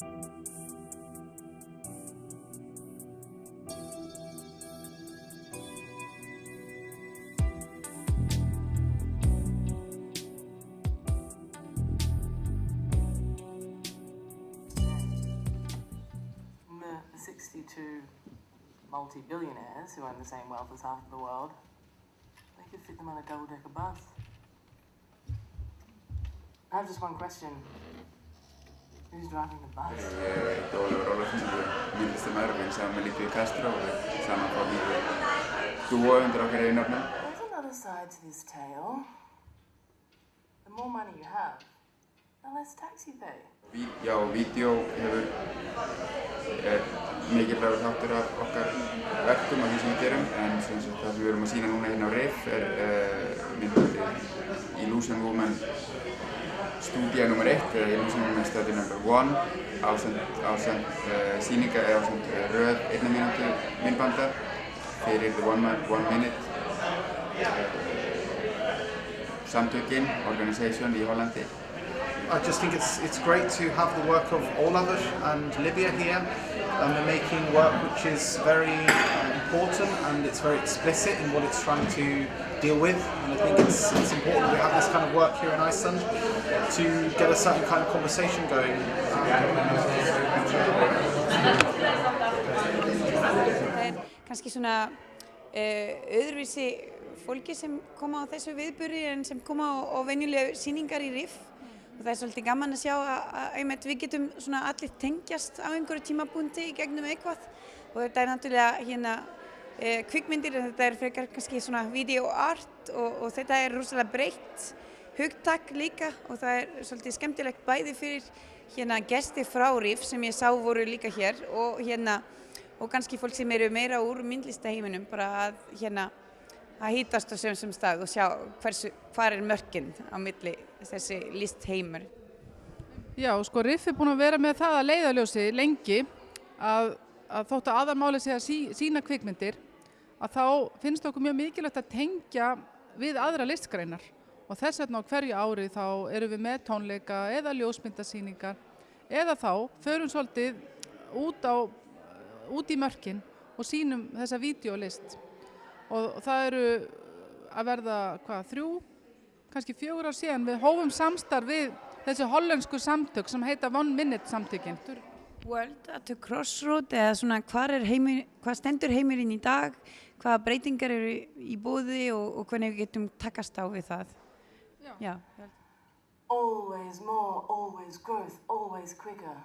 The 62 multi-billionaires who own the same wealth as half of the world, they could fit them on a double-decker bus. I have just one question. Who's driving the bus? Oliver Ólafsson, myndlistarmaður og vinsaði með Lítiðu Castro og saman fá við dúo undir okkar eigin nafnum. There's another side to this tale. The more money you have, the less tax you pay. Já, vídeó mikilvægur þáttur af okkar verkum og því sem við gerum, en það sem við erum að sýna núna hérna á RIF myndbandið Illusion Woman Stúdía nr. 1 eða Illusion Woman Study nr. 1 ásamt sýninga eða ásamt röð 1 mínútu myndbanda fyrir The One Minute samtökin, organisation í Hollandi. I just think it's great to have the work of Ólafur and Libya here. They're making work which is very important and it's very explicit in what it's trying to deal with. And I think it's important that we have this kind of work here in Iceland to get a certain kind of conversation going. Það kannski svona öðruvísi fólki sem koma á þessu viðburði en sem koma á venjulegu sýningar í RIF. Og það svolítið gaman að sjá að við getum svona allir tengjast á einhverju tímapunkti í gegnum eitthvað. Og þetta náttúrulega hérna kvikmyndir, þetta frekar kannski svona video art og þetta rosalega breytt hugtak líka og það svolítið skemmtilegt bæði fyrir hérna gesti frá RIF sem ég sá voru líka hér og hérna og kannski fólk sem eru meira úr myndlistaheiminum bara að hérna að hittast á sem stað og sjá hvar mörkin á milli þessi listheimur. Já, sko RIF búin að vera með það að leiðarljósi lengi að þótt að aðalmálið sé að sýna kvikmyndir að þá finnst okkur mjög mikilvægt að tengja við aðra listgreinar og þess vegna á hverju ári þá erum við með tónleika eða ljósmyndasýningar eða þá förum svolítið út í mörkin og sýnum þessa vídeólist. Og það eru að verða, 3, kannski 4 ár síðan við hófum samstarf við þessi hollensku samtök sem heita One Minute samtökin. World at a Crossroad eða svona hvað stendur heimurinn í dag, hvaða breytingar eru í boði og hvernig við getum takast á við það. Já. Always more, always growth, always quicker.